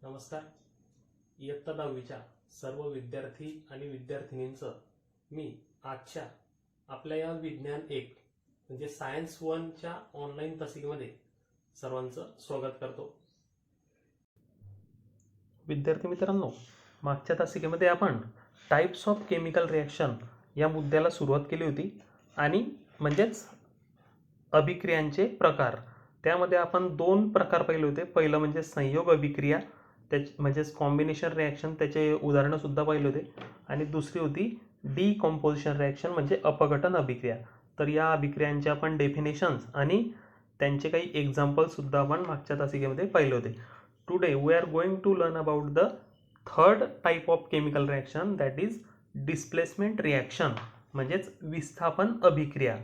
नमस्कार. इयत्ता 10वीच्या सर्व विद्यार्थी आणि विद्यार्थिनींचं मी आजच्या आपल्या या विज्ञान 1 म्हणजे सायन्स 1च्या ऑनलाईन तासिकेमध्ये सर्वांचं स्वागत करतो. विद्यार्थी मित्रांनो, मागच्या तासिकेमध्ये आपण टाइप्स ऑफ केमिकल रिॲक्शन या मुद्द्याला सुरुवात केली होती आणि म्हणजेच अभिक्रियांचे प्रकार. त्यामध्ये आपण 2 प्रकार पाहिले होते. पहिलं म्हणजे संयोग अभिक्रिया, म्हणजेच कॉम्बिनेशन रिॲक्शन, त्याचे उदाहरणं सुद्धा पाहिले होते. आणि दुसरी होती डिकॉम्पोजिशन रिॲक्शन म्हणजे अपघटन अभिक्रिया. तर या अभिक्रियांचे आपण डेफिनेशन्स आणि त्यांचे काही एक्झाम्पल्स सुद्धा आपण मागच्या तासिकेमध्ये पाहिले होते. Today we are going to learn about the third type of chemical reaction, that is displacement reaction म्हणजेच विस्थापन अभिक्रिया.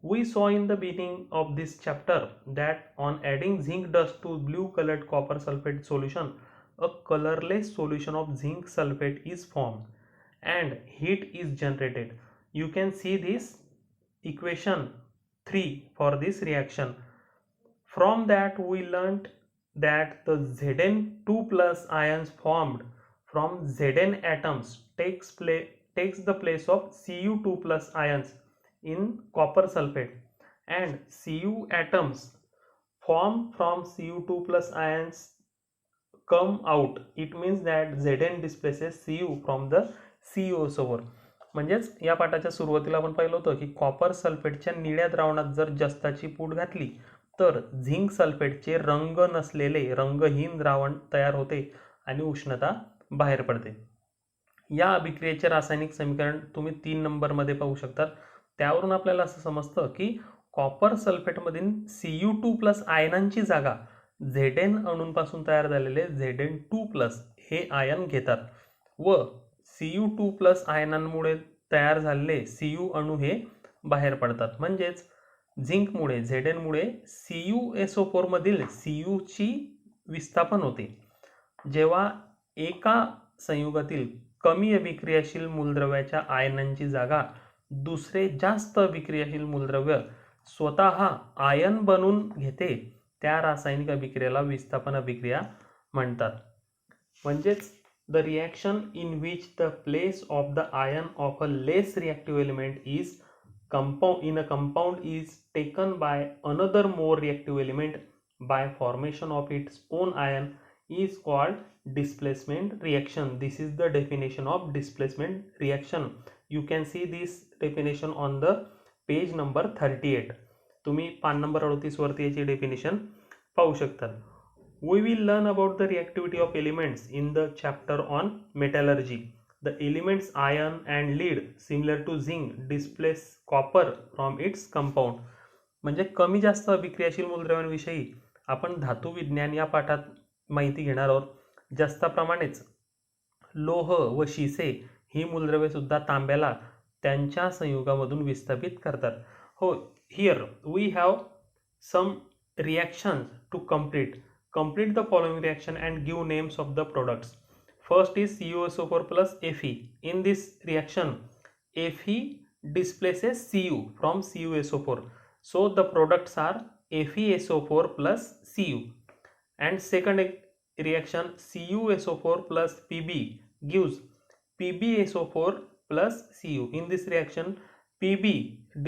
We saw in the beginning of this chapter that on adding zinc dust to blue colored copper sulfate solution, a colorless solution of zinc sulfate is formed and heat is generated. You can see this equation 3 for this reaction. From that we learnt that the Zn2 plus ions formed from Zn atoms takes the place of Cu2 plus ions in copper sulfate, and Cu atoms formed from Cu2 plus ions come out. It means that Zn displaces Cu from the CuSO4. म्हणजेच या पाठाच्या सुरुवातीला आपण पाहिलं होतं की copper सल्फेटच्या निळ्या द्रावणात जर जस्ताची पूड घातली तर झिंक सल्फेटचे रंग नसलेले रंगहीन द्रावण तयार होते आणि उष्णता बाहेर पडते. या अभिक्रियेचे रासायनिक समीकरण तुम्ही 3 नंबरमध्ये पाहू शकता. त्यावरून आपल्याला असं समजतं की कॉपर सल्फेटमधील Cu2 प्लस आयनांची जागा Zn अणूंपासून तयार झालेले Zn2 प्लस हे आयन घेतात व Cu2 प्लस आयनांमुळे तयार झालेले Cu अणू हे बाहेर पडतात. म्हणजेच झिंकमुळे Znमुळे CuSO4 मधील Cu ची विस्थापन होते. जेव्हा एका संयुगातील कमी अभिक्रियाशील मूलद्रव्याच्या आयनांची जागा दुसरे जास्त अभिक्रियाशील मूलद्रव्य स्वतः आयन बनवून घेते त्या रासायनिक अभिक्रियेला विस्थापन अभिक्रिया म्हणतात. म्हणजेच the reaction in which the place of the ion of a less reactive element is in a compound is taken by another more reactive element by formation of its own ion is called displacement reaction. This is the definition of displacement reaction. You can see this definition on the page number 38. तुम्ही पान number 38 वरती याची definition पाहू शकता. We will learn about the reactivity of elements in the chapter on metallurgy. The elements iron and lead similar to zinc displace copper from its compound. म्हणजे कमी जास्त अभिक्रियाशील मूलद्रव्यांविषयी आपण धातू विज्ञान या पाठात माहिती घेणार आहोत. जास्ताप्रमाणेच लोह व शिसे ही मूलद्रव्ये सुद्धा तांब्याला त्यांच्या संयुगामधून विस्थापित करतात. हो, here we have some reactions to complete the following reaction and give names of the products. First is CuSO4 plus Fe. In this reaction, Fe displaces Cu from CuSO4. So the products are FeSO4 plus Cu. And second reaction, CuSO4 plus Pb gives PbSO4 plus Cu. In this reaction, Pb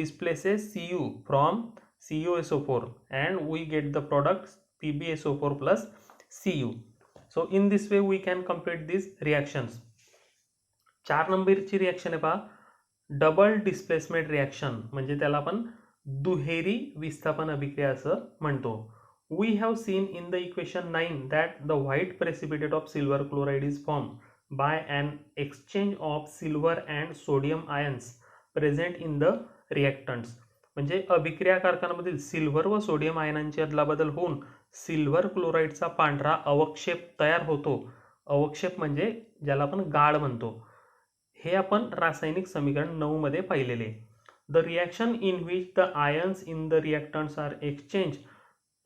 displaces Cu from CuSO4 and we get the products PbSO4 plus Cu. So in this way we can complete these reactions. 4 नंबरची reaction आहे पहा, double displacement reaction म्हणजे त्याला आपण दुहेरी विस्थापन अभिक्रिया असं म्हणतो. We have seen in the equation 9 that the white precipitate of silver chloride is formed by an exchange of silver and sodium ions present in the reactants. म्हणजे अभिक्रिया कारखान्यामधील सिल्वर व सोडियम आयनांची अदलाबदल होऊन सिल्वर क्लोराईडचा पांढरा अवक्षेप तयार होतो. अवक्षेप म्हणजे ज्याला आपण गाळ म्हणतो. हे आपण रासायनिक समीकरण 9 मध्ये पाहिलेले. The reaction in which the ions in the reactants are exchange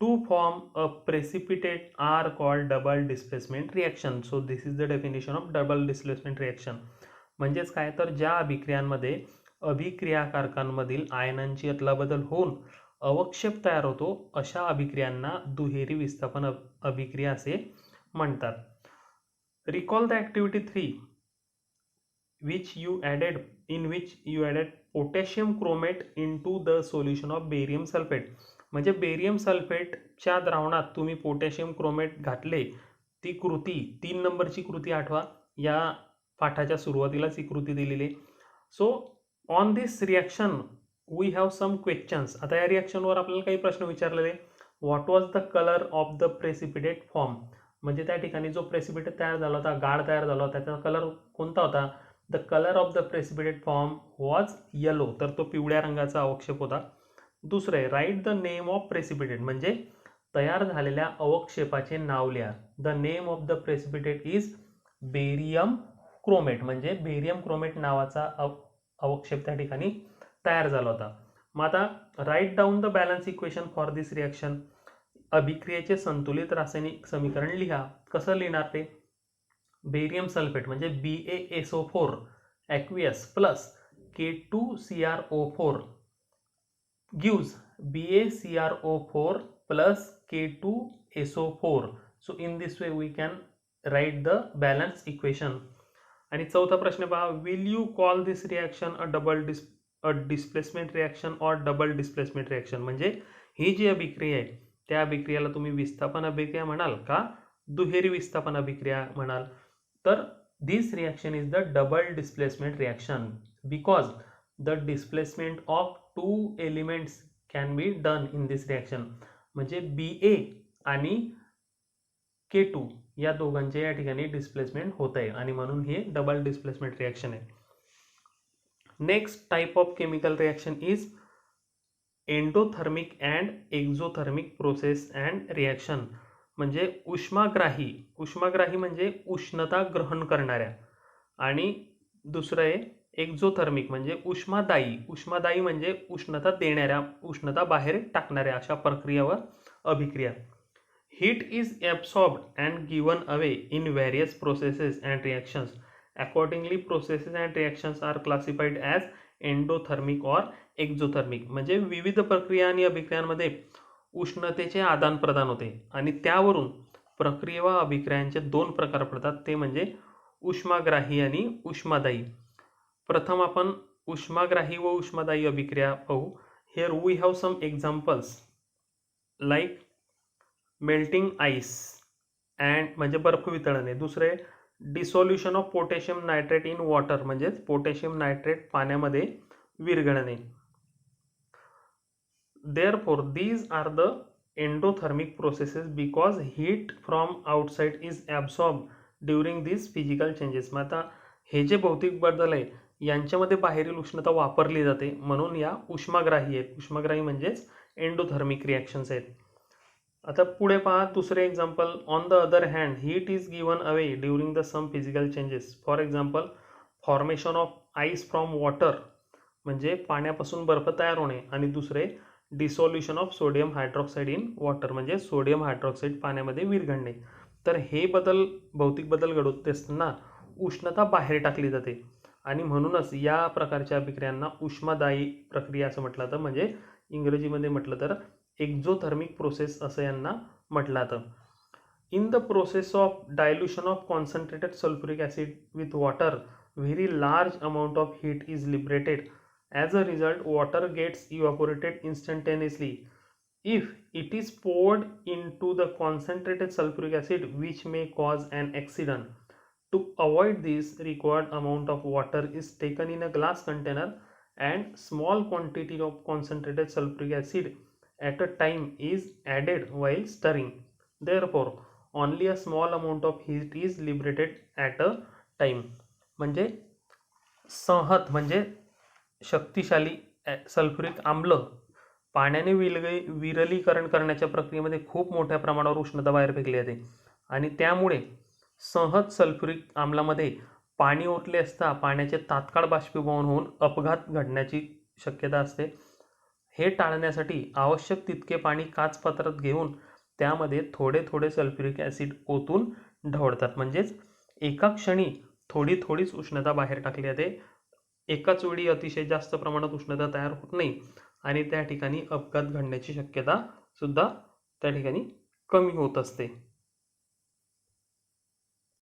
to form a precipitate are called double displacement reaction. So this is the definition of double displacement reaction. म्हणजेच काय, तर ज्या अभिक्रियांमध्ये अभिक्रियाकारकांमधील आयनांची अदलाबदल होऊन अवक्षेप तयार होतो अशा अभिक्रियांना दुहेरी विस्थापन अभिक्रिया असे म्हणतात. Recall the activity 3 in which you added potassium chromate into the solution of barium sulfate. म्हणजे बेरियम सल्फेटच्या द्रावणात तुम्ही पोटॅशियम क्रोमेट घातले. ती कृती 3 नंबरची कृती आठवा, या पाठाच्या सुरुवातीलाच ही कृती दिलेली आहे. So on this reaction we have some questions. आता या रिॲक्शनवर आपल्याला काही प्रश्न विचारलेले. What was the colour of the precipitate form. म्हणजे त्या ठिकाणी जो प्रेसिपिटेट तयार झाला होता, गाळ तयार झाला होता, त्याचा कलर कोणता होता. The colour of the precipitate form was yellow. तर तो पिवळ्या रंगाचा अवक्षेप होता. दुसरं आहे write the name of precipitate. म्हणजे तयार झालेल्या अवक्षेपाचे नाव लिहा. The name of the precipitate is barium chromate. म्हणजे बेरियम क्रोमेट नावाचा अवक्षेप त्या ठिकाणी तयार झाला होता. मग आता write down the balance equation for this reaction. अभिक्रियेचे संतुलित रासायनिक समीकरण लिहा. कसं लिहिणार ते. बेरियम सल्फेट म्हणजे BaSO4 aqueous plus K2CrO4 gives BaCrO4 plus K2SO4. So in this way we can write the balance equation. आणि चौथा प्रश्न पहा. Will you call this reaction a displacement reaction और डबल डिस्प्लेसमेंट रिॲक्शन. म्हणजे ही जी अभिक्रिया आहे त्या अभिक्रियाला तुम्ही विस्थापन अभिक्रिया म्हणाल का दुहेरी विस्थापन अभिक्रिया म्हणाल. तर this reaction is the double displacement reaction because the displacement of 2 elements can be done in this reaction. म्हणजे BA आणि K2 या दोघांचे या ठिकाणी डिस्प्लेसमेंट होत आहे आणि म्हणून हे डबल डिस्प्लेसमेंट रिॲक्शन आहे. Next type of chemical reaction is endothermic and exothermic process and reaction. म्हणजे उष्माग्राही म्हणजे उष्णता ग्रहण करणाऱ्या, आणि दुसरं आहे एक्झोथर्मिक म्हणजे उष्मादायी म्हणजे उष्णता देणाऱ्या, उष्णता बाहेर टाकणाऱ्या अशा प्रक्रियेवर अभिक्रिया. Heat is absorbed and given away in various processes and reactions. Accordingly, processes and reactions are classified as endothermic or exothermic. म्हणजे विविध प्रक्रिया आणि अभिक्रियांमध्ये उष्णतेचे आदान प्रदान होते आणि त्यावरून प्रक्रिया व अभिक्रियांचे 2 प्रकार पडतात. ते म्हणजे उष्माग्राही आणि उष्मादायी. प्रथम आपण उष्माग्राही व उष्मादायी अभिक्रिया पाहू. Here we have some examples like melting ice and म्हणजे बर्फ वितळणे. दुसरे dissolution of potassium nitrate in water म्हणजेच पोटॅशियम नायट्रेट पाण्यामध्ये विरघळणे. Therefore these are the endothermic processes because heat from outside is absorb during this physical changes. मग आता हे जे भौतिक बदल आहे यांच्यामध्ये बाहेरील उष्णता वापरली जाते म्हणून या उष्माग्राही आहेत. उष्माग्राही म्हणजेच एंडोथर्मिक रिॲक्शन्स आहेत. आता पुढे पहा दुसरे example. On the other hand heat is given away during the some physical changes. For example formation of ice from water म्हणजे पाण्यापासून बर्फ तयार होणे, आणि दुसरे dissolution of sodium hydroxide in water म्हणजे सोडियम हायड्रॉक्साईड पाण्यामध्ये विरघळणे. तर हे भौतिक बदल घडत असताना उष्णता बाहेर टाकली जाते आणि म्हणूनच या प्रकारच्या अभिक्रियांना उष्मादायी प्रक्रिया असं म्हटलं जातं. म्हणजे इंग्रजीमध्ये म्हटलं तर एक्झोथर्मिक प्रोसेस असं यांना म्हटलं जातं. In the process of dilution of concentrated sulphuric acid with water very large amount of heat is liberated. As a result water gets evaporated instantaneously if it is poured into the concentrated sulfuric acid which may cause an accident. To avoid this, required amount of water is taken in a glass container and small quantity of concentrated sulfuric acid at a time is added while stirring. Therefore, only a small amount of heat is liberated at a time. म्हणजे संहत म्हणजे शक्तिशाली sulphuric आम्ल पाण्याने विरलीकरण करण्याच्या प्रक्रियेमध्ये खूप मोठ्या प्रमाणावर उष्णता बाहेर फेकली जाते आणि त्यामुळे संहत सल्फ्युरिक आम्लामध्ये पाणी ओतले असता पाण्याचे तात्काळ बाष्पीभवन होऊन अपघात घडण्याची शक्यता असते. हे टाळण्यासाठी आवश्यक तितके पाणी काचपात्रात घेऊन त्यामध्ये थोडे सल्फ्युरिक ॲसिड ओतून ढवळतात. म्हणजेच एका क्षणी थोडीच उष्णता बाहेर टाकली जाते. एकाच वेळी अतिशय जास्त प्रमाणात उष्णता तयार होत नाही आणि त्या ठिकाणी अपघात घडण्याची शक्यता सुद्धा त्या ठिकाणी कमी होत असते.